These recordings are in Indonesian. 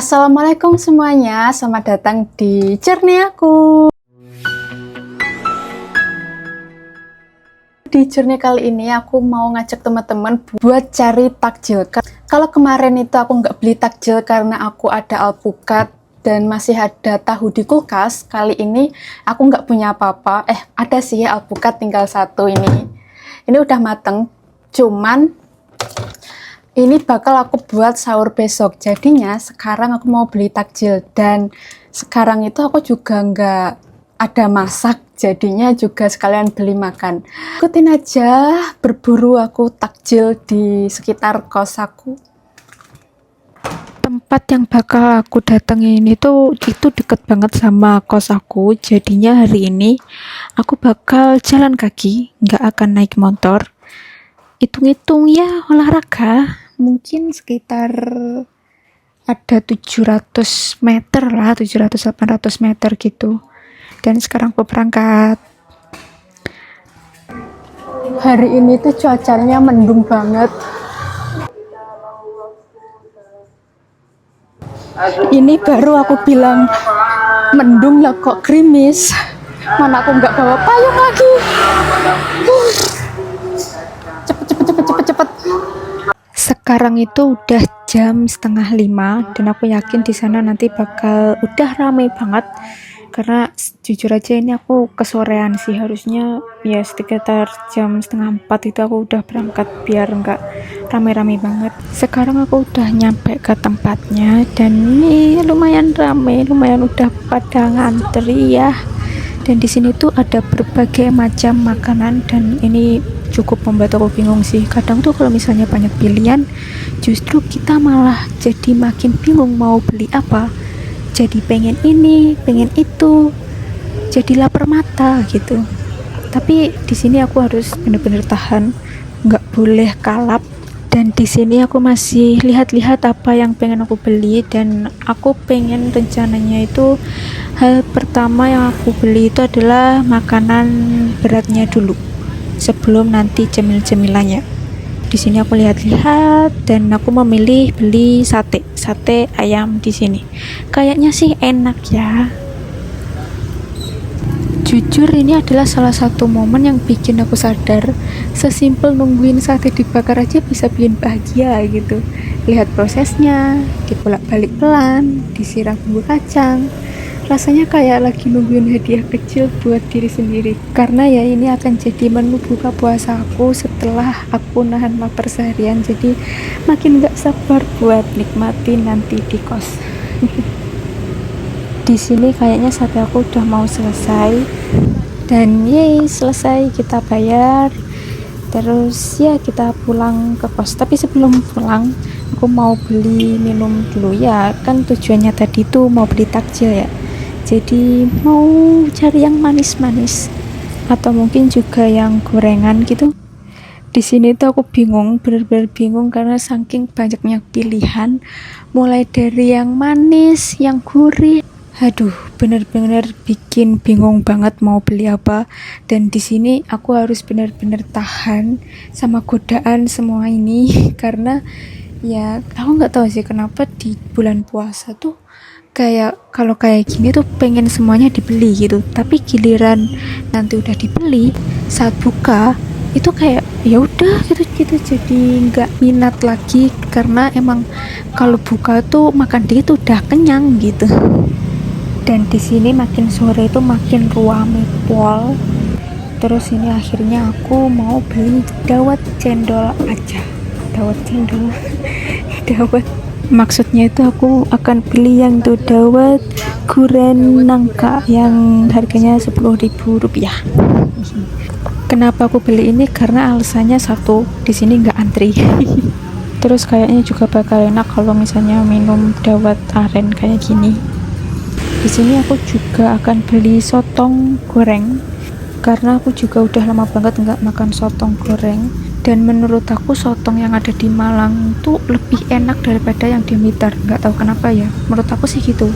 Assalamualaikum semuanya, selamat datang di Journey aku. Di Journey kali ini aku mau ngajak teman-teman buat cari takjil. Kalau kemarin itu aku nggak beli takjil karena aku ada alpukat dan masih ada tahu di kulkas, kali ini aku nggak punya apa-apa. Ada sih alpukat, tinggal satu ini. Ini udah mateng, cuman ini bakal aku buat sahur besok. Jadinya sekarang aku mau beli takjil, dan sekarang itu aku juga nggak ada masak, jadinya juga sekalian beli makan. Ikutin aja, berburu aku takjil di sekitar kos aku. Tempat yang bakal aku datangi ini tuh itu deket banget sama kos aku, jadinya hari ini aku bakal jalan kaki, nggak akan naik motor. Hitung-hitung ya olahraga, mungkin sekitar ada 700 meter lah, 700-800 meter gitu. Dan sekarang aku berangkat. Hari ini tuh cuacanya mendung banget. Ini baru aku bilang mendung lah kok gerimis. Mana aku nggak bawa payung lagi. Cepet. Sekarang itu udah jam 4:30 dan aku yakin di sana nanti bakal udah ramai banget, karena jujur aja ini aku kesorean sih, harusnya ya sekitar jam 3:30 itu aku udah berangkat biar nggak rame-rame banget. Sekarang aku udah nyampe ke tempatnya dan ini lumayan ramai, lumayan udah pada ngantri ya. Dan di sini tuh ada berbagai macam makanan dan ini cukup membuat aku bingung sih. Kadang tuh kalau misalnya banyak pilihan, justru kita malah jadi makin bingung mau beli apa. Jadi pengen ini, pengen itu, jadi lapar mata gitu. Tapi di sini aku harus bener-bener tahan, nggak boleh kalap. Dan di sini aku masih lihat-lihat apa yang pengen aku beli, dan aku pengen rencananya itu hal pertama yang aku beli itu adalah makanan beratnya dulu sebelum nanti cemil-cemilannya. Di sini aku lihat-lihat dan aku memilih beli sate ayam di sini. Kayaknya sih enak ya. Jujur ini adalah salah satu momen yang bikin aku sadar, sesimpel nungguin sate dibakar aja bisa bikin bahagia gitu. Lihat prosesnya, dibolak-balik pelan, disiram bumbu kacang. Rasanya kayak lagi nungguin hadiah kecil buat diri sendiri. Karena ya ini akan jadi menu buka puasa aku setelah aku nahan lapar seharian. Jadi makin gak sabar buat nikmatin nanti di kos. Di sini kayaknya sate aku udah mau selesai. Dan yeay, selesai, kita bayar. Terus ya kita pulang ke kos. Tapi sebelum pulang aku mau beli minum dulu ya. Kan tujuannya tadi tuh mau beli takjil ya. Jadi mau cari yang manis-manis atau mungkin juga yang gorengan gitu. Di sini tuh aku bingung, bener-bener bingung karena saking banyaknya pilihan, mulai dari yang manis, yang gurih. Aduh, bener-bener bikin bingung banget mau beli apa. Dan di sini aku harus bener-bener tahan sama godaan semua ini karena ya aku nggak tahu sih kenapa di bulan puasa tuh kayak kalau kayak gini tuh pengen semuanya dibeli gitu, tapi giliran nanti udah dibeli saat buka itu kayak ya udah gitu jadi nggak minat lagi, karena emang kalau buka tuh makan dikit udah kenyang gitu. Dan di sini makin sore itu makin ruame pol. Terus ini akhirnya aku mau beli dawet cendol aja. Dawet cendol dawet, maksudnya itu aku akan pilih yang itu dawet guren nangka yang harganya Rp10.000. Kenapa aku beli ini? Karena alasannya satu, di sini nggak antri. Terus kayaknya juga bakal enak kalau misalnya minum dawet aren kayak gini. Di sini aku juga akan beli sotong goreng karena aku juga udah lama banget nggak makan sotong goreng. Dan menurut aku sotong yang ada di Malang tuh lebih enak daripada yang di Blitar, nggak tahu kenapa ya, menurut aku sih gitu.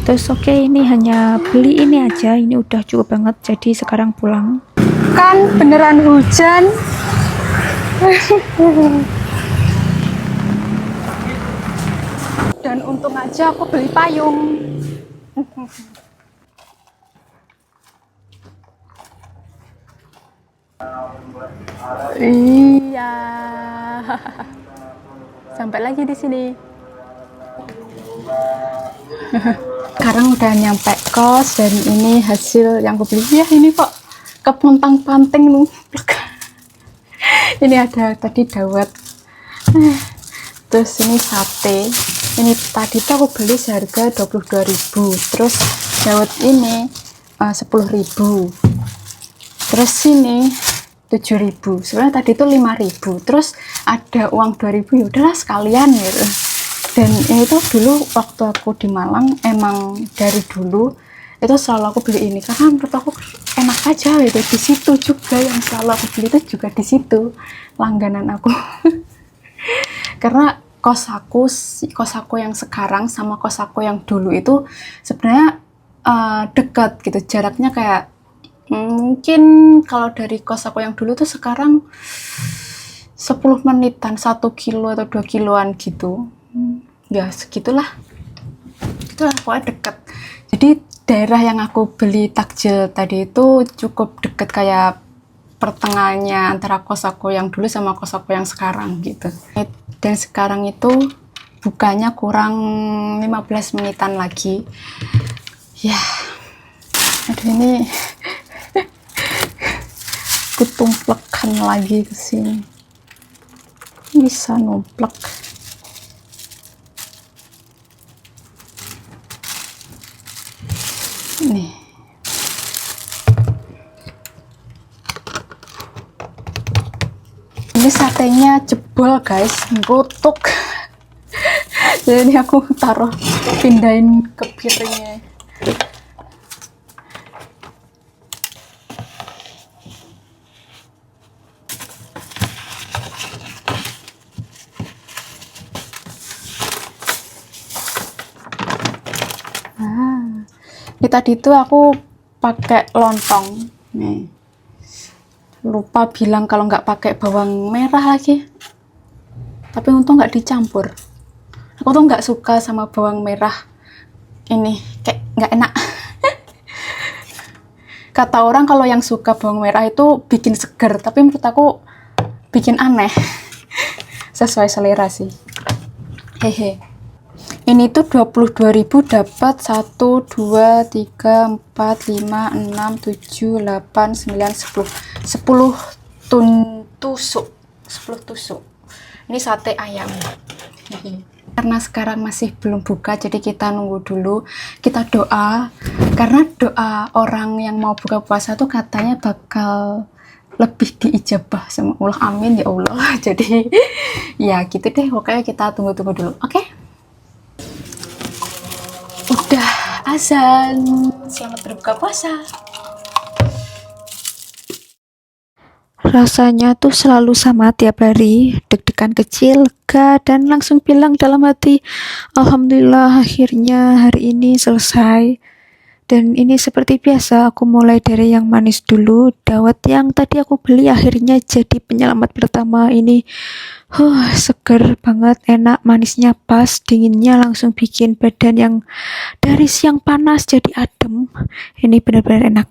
Terus oke, ini hanya beli ini aja, ini udah cukup banget, jadi sekarang pulang. Kan beneran hujan. Dan untung aja aku beli payung. Iya. Sampai lagi di sini. Sekarang udah nyampe kos dan ini hasil yang aku beli. Ya ini kok kepontang-panting numplek. Ini ada tadi dawet. Terus ini sate. Ini tadi tuh aku beli seharga 22.000. Terus dawet ini 10.000. Terus ini 7.000. Sebenarnya tadi tuh 5.000. Terus ada uang 2.000, ya udahlah sekalian gitu. Dan ini tuh dulu waktu aku di Malang, emang dari dulu itu selalu aku beli ini karena menurut aku enak aja gitu. Di situ juga yang selalu aku beli itu juga di situ langganan aku. Karena kos aku yang sekarang sama kos aku yang dulu itu sebenarnya dekat gitu, jaraknya kayak mungkin kalau dari kos aku yang dulu tuh sekarang 10 menitan, 1 kilo atau 2 kiloan gitu. Ya segitulah, itulah pokoknya deket. Jadi daerah yang aku beli takjil tadi itu cukup deket, kayak pertengahannya antara kos aku yang dulu sama kos aku yang sekarang gitu. Dan sekarang itu bukanya kurang 15 menitan lagi ya. Aduh, ini kutumplekan lagi ke sini, bisa numplek. Nih. Ini satenya jebol guys, ngerutuk. Jadi ini aku taruh, pindahin ke piringnya. Ini tadi tuh aku pakai lontong nih, lupa bilang kalau nggak pakai bawang merah lagi, tapi untung nggak dicampur. Aku tuh nggak suka sama bawang merah ini, kayak nggak enak. Kata orang kalau yang suka bawang merah itu bikin seger, tapi menurut aku bikin aneh. Sesuai selera sih, hehe. Ini tuh 22.000 dapat 1 2 3 4 5 6 7 8 9 10 tusuk. 10 tusuk. Ini sate ayam. Karena sekarang masih belum buka, jadi kita nunggu dulu. Kita doa, karena doa orang yang mau buka puasa tuh katanya bakal lebih diijabah sama Allah. Amin ya Allah. Jadi ya gitu deh, pokoknya kita tunggu-tunggu dulu. Oke? Udah azan, selamat berbuka puasa. Rasanya tuh selalu sama tiap hari, deg-degan kecil, lega, dan langsung bilang dalam hati, alhamdulillah akhirnya hari ini selesai. Dan ini seperti biasa, aku mulai dari yang manis dulu. Dawet yang tadi aku beli akhirnya jadi penyelamat pertama ini. Seger banget, enak, manisnya pas, dinginnya langsung bikin badan yang dari siang panas jadi adem. Ini benar-benar enak.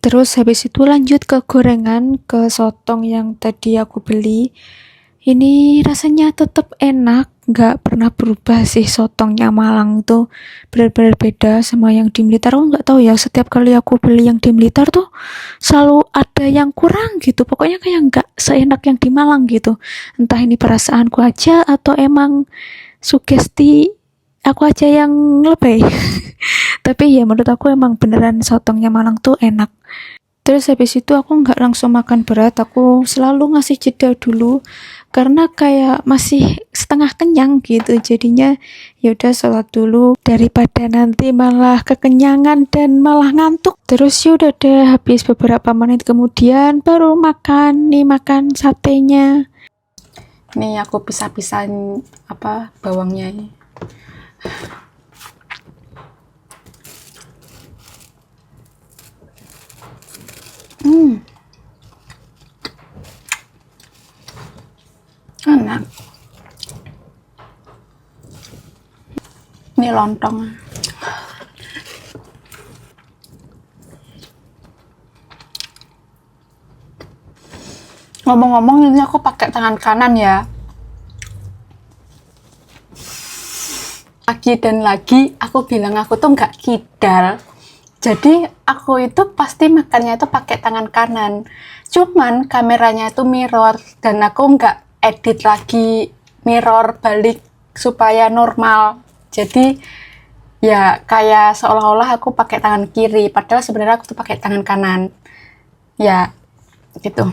Terus habis itu lanjut ke gorengan, ke sotong yang tadi aku beli. Ini rasanya tetap enak, nggak pernah berubah sih. Sotongnya Malang tuh benar-benar beda sama yang di Blitar. Aku nggak tahu ya, setiap kali aku beli yang di Blitar tuh selalu ada yang kurang gitu. Pokoknya kayak nggak seenak yang di Malang gitu. Entah ini perasaanku aja atau emang sugesti aku aja yang lebay. Tapi ya menurut aku emang beneran sotongnya Malang tuh enak. Terus habis itu aku nggak langsung makan berat, aku selalu ngasih jeda dulu karena kayak masih setengah kenyang gitu. Jadinya ya udah sholat dulu daripada nanti malah kekenyangan dan malah ngantuk. Terus ya udah deh, habis beberapa menit kemudian baru makan satenya. Nih aku pisah-pisahin bawangnya ini. Enak. Ini lontong. Ngomong-ngomong, ini aku pakai tangan kanan ya. Lagi dan lagi aku bilang aku tuh nggak kidal. Jadi aku itu pasti makannya itu pakai tangan kanan. Cuman kameranya itu mirror dan aku nggak edit lagi mirror balik supaya normal. Jadi ya kayak seolah-olah aku pakai tangan kiri, padahal sebenarnya aku tuh pakai tangan kanan. Ya gitu.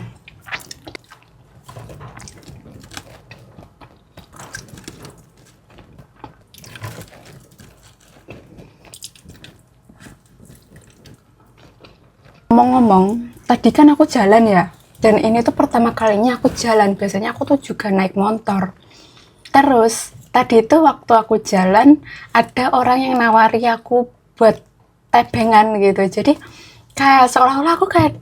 Ngomong-ngomong, tadi kan aku jalan ya, dan ini tuh pertama kalinya aku jalan. Biasanya aku tuh juga naik motor. Terus, tadi itu waktu aku jalan, ada orang yang nawari aku buat tebengan gitu. Jadi, kayak seolah-olah aku kayak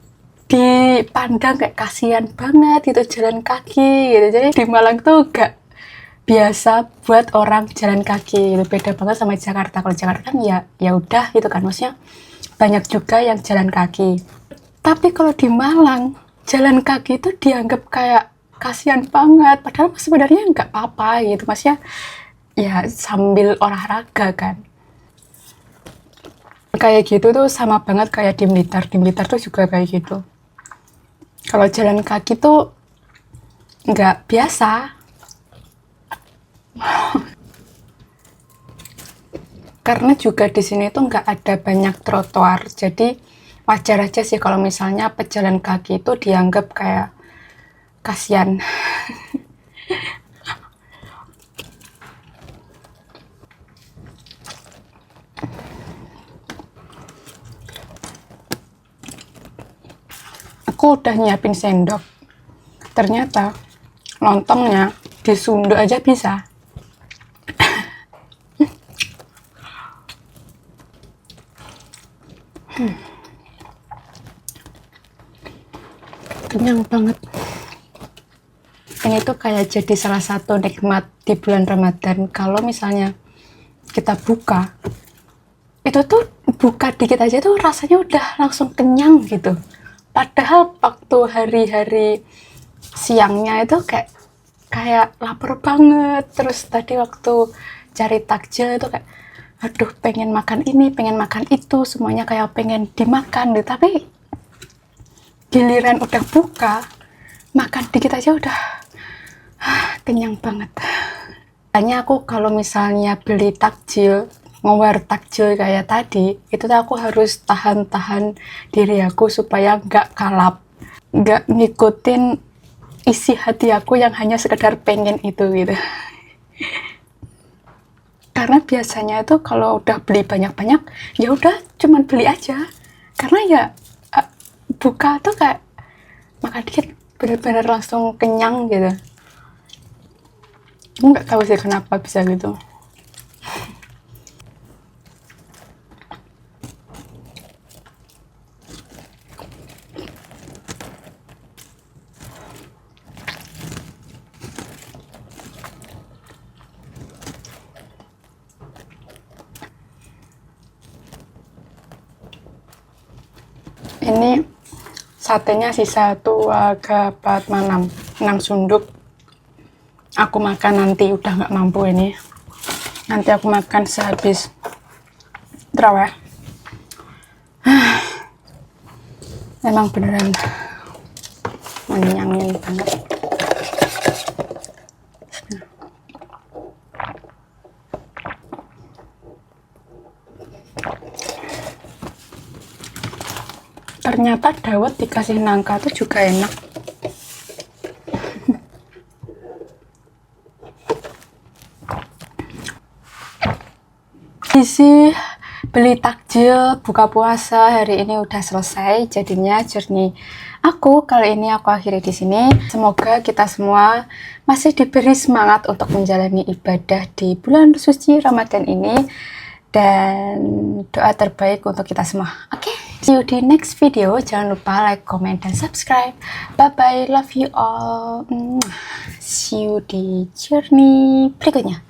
dipandang kayak kasihan banget gitu, jalan kaki gitu. Jadi, di Malang tuh gak biasa buat orang jalan kaki gitu. Beda banget sama Jakarta. Kalau Jakarta kan ya udah gitu kan, maksudnya banyak juga yang jalan kaki. Tapi kalau di Malang, jalan kaki itu dianggap kayak kasihan banget. Padahal sebenarnya nggak apa-apa gitu. Maksudnya ya sambil olahraga kan. Kayak gitu tuh sama banget kayak di Blitar. Di Blitar tuh juga kayak gitu. Kalau jalan kaki tuh nggak biasa. Karena juga di sini tuh nggak ada banyak trotoar, jadi wajar aja sih kalau misalnya pejalan kaki itu dianggap kayak kasihan. Aku udah nyiapin sendok, ternyata lontongnya disunduk aja bisa. Kenyang banget. Ini tuh kayak jadi salah satu nikmat di bulan Ramadan. Kalau misalnya kita buka, itu tuh buka dikit aja tuh rasanya udah langsung kenyang gitu. Padahal waktu hari-hari siangnya itu kayak lapar banget. Terus tadi waktu cari takjil itu kayak aduh pengen makan ini, pengen makan itu, semuanya kayak pengen dimakan deh. Tapi giliran udah buka, makan dikit aja udah kenyang banget. Makanya aku kalau misalnya beli takjil, ngewar takjil kayak tadi, itu tuh aku harus tahan-tahan diri aku supaya nggak kalap, nggak ngikutin isi hati aku yang hanya sekedar pengen itu gitu. Karena biasanya itu kalau udah beli banyak-banyak, ya udah cuman beli aja. Karena ya buka tuh kayak makan dikit bener-bener langsung kenyang gitu. Aku nggak tahu sih kenapa bisa gitu. Ini satenya sisa 2, 4, 6 sunduk. Aku makan nanti, udah nggak mampu ini. Nanti aku makan sehabis terawih. Emang beneran menyenyangin banget. Ternyata dawet dikasih nangka tuh juga enak. Isi beli takjil buka puasa hari ini udah selesai, jadinya journey aku kali ini aku akhiri di sini. Semoga kita semua masih diberi semangat untuk menjalani ibadah di bulan suci Ramadan ini, dan doa terbaik untuk kita semua. Oke, see you di next video. Jangan lupa like, comment, dan subscribe. Bye bye, love you all. See you di journey berikutnya.